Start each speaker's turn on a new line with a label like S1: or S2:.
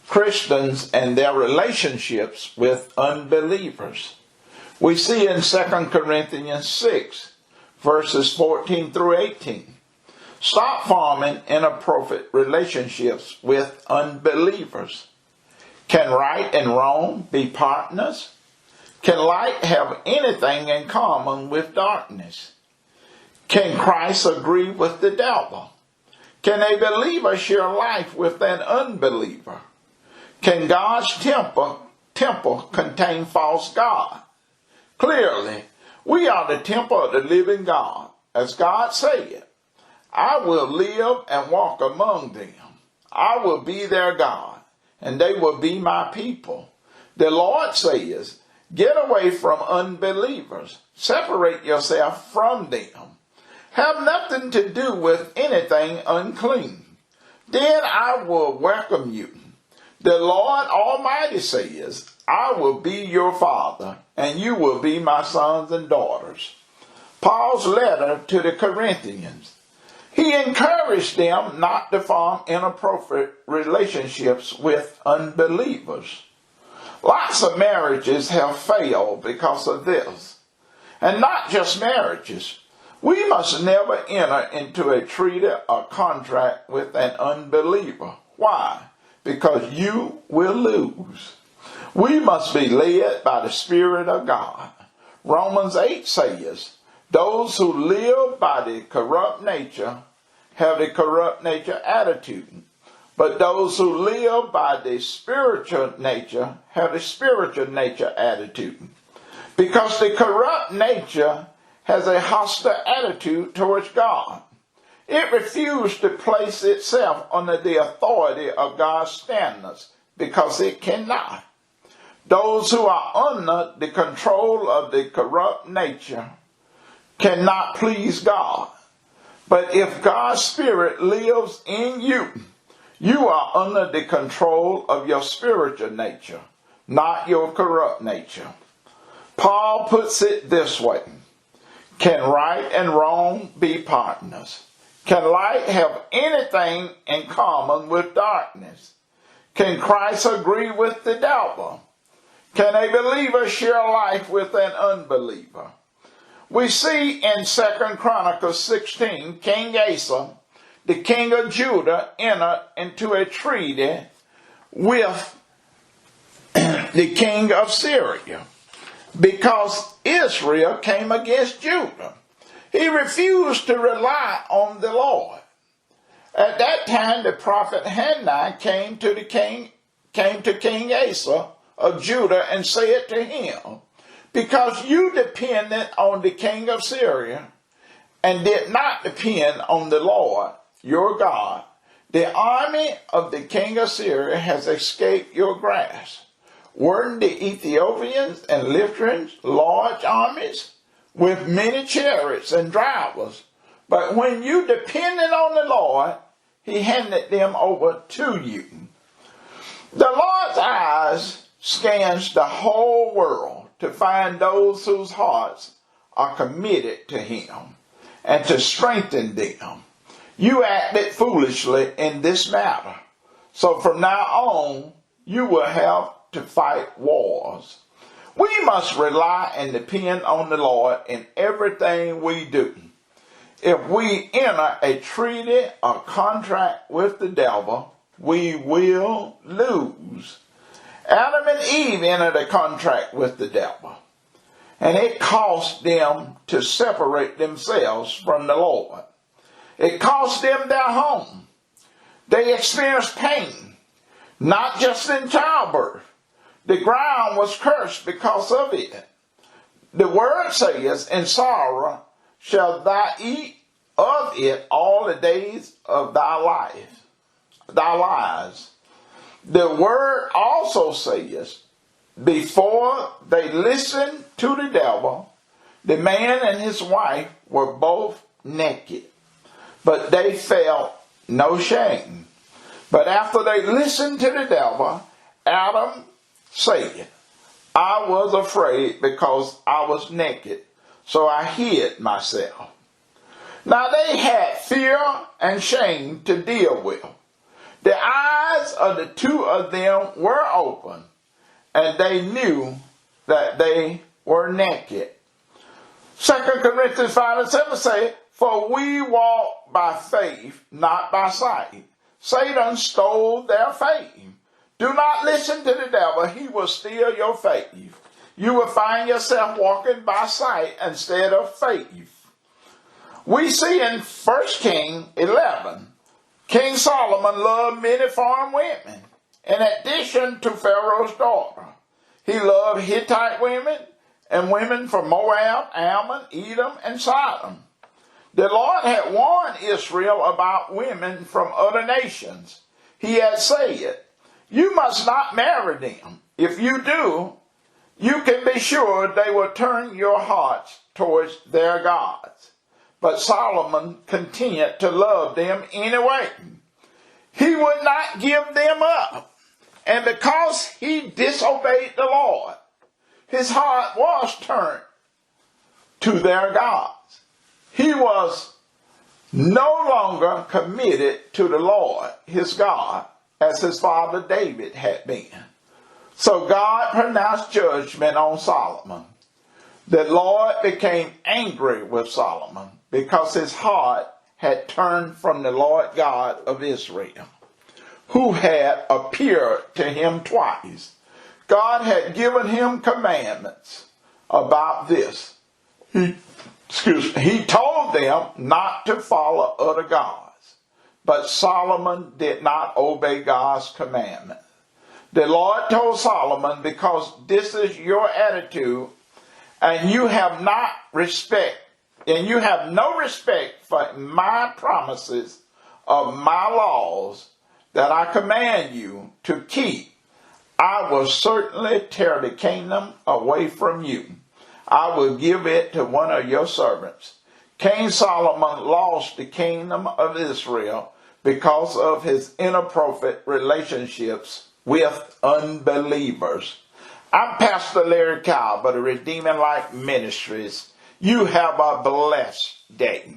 S1: Christians and their relationships with unbelievers. We see in 2 Corinthians 6, verses 14 through 18. Stop forming inappropriate relationships with unbelievers. Can right and wrong be partners? Can light have anything in common with darkness? Can Christ agree with the devil? Can a believer share life with an unbeliever? Can God's temple contain false God? Clearly, we are the temple of the living God. As God said, I will live and walk among them. I will be their God, and they will be my people. The Lord says, get away from unbelievers. Separate yourself from them. Have nothing to do with anything unclean. Then I will welcome you. The Lord Almighty says, I will be your father, and you will be my sons and daughters. Paul's letter to the Corinthians. He encouraged them not to form inappropriate relationships with unbelievers. Lots of marriages have failed because of this. And not just marriages. We must never enter into a treaty or contract with an unbeliever. Why? Because you will lose. We must be led by the Spirit of God. Romans 8 says, those who live by the corrupt nature have the corrupt nature attitude. But those who live by the spiritual nature have the spiritual nature attitude. Because the corrupt nature has a hostile attitude towards God. It refused to place itself under the authority of God's standards because it cannot. Those who are under the control of the corrupt nature cannot please God. But if God's Spirit lives in you, you are under the control of your spiritual nature, not your corrupt nature. Paul puts it this way. Can right and wrong be partners? Can light have anything in common with darkness? Can Christ agree with the devil? Can a believer share life with an unbeliever? We see in 2 Chronicles 16, King Asa, the king of Judah, entered into a treaty with the king of Syria because Israel came against Judah. He refused to rely on the Lord. At that time, the prophet Hannah came to King Asa of Judah and said to him, because you depended on the king of Syria and did not depend on the Lord, your God, the army of the king of Syria has escaped your grasp. Weren't the Ethiopians and Lycians large armies with many chariots and drivers? But when you depended on the Lord, he handed them over to you. The Lord's eyes scans the whole world to find those whose hearts are committed to him and to strengthen them. You acted foolishly in this matter. So from now on, you will have to fight wars. We must rely and depend on the Lord in everything we do. If we enter a treaty or contract with the devil, we will lose. Adam and Eve entered a contract with the devil, and it cost them to separate themselves from the Lord. It cost them their home. They experienced pain, not just in childbirth. The ground was cursed because of it. The word says, in sorrow shalt thou eat of it all the days of thy lives. The word also says, before they listened to the devil, the man and his wife were both naked, but they felt no shame. But after they listened to the devil, Adam said, I was afraid because I was naked, so I hid myself. Now they had fear and shame to deal with. The eyes of the two of them were open, and they knew that they were naked. 2 Corinthians 5 and 7 say, for we walk by faith, not by sight. Satan stole their faith. Do not listen to the devil. He will steal your faith. You will find yourself walking by sight instead of faith. We see in 1 Kings 11, King Solomon loved many foreign women. In addition to Pharaoh's daughter, he loved Hittite women and women from Moab, Ammon, Edom, and Sodom. The Lord had warned Israel about women from other nations. He had said, you must not marry them. If you do, you can be sure they will turn your hearts towards their gods. But Solomon continued to love them anyway. He would not give them up. And because he disobeyed the Lord, his heart was turned to their gods. He was no longer committed to the Lord, his God, as his father David had been. So God pronounced judgment on Solomon. The Lord became angry with Solomon because his heart had turned from the Lord God of Israel, who had appeared to him twice. God had given him commandments about this. He told them not to follow other gods, but Solomon did not obey God's commandment. The Lord told Solomon, because this is your attitude, and you have no respect for my promises of my laws that I command you to keep, I will certainly tear the kingdom away from you. I will give it to one of your servants. King Solomon lost the kingdom of Israel because of his inappropriate relationships with unbelievers. I'm Pastor Larry Cobb of the Redeeming Life Ministries. You have a blessed day.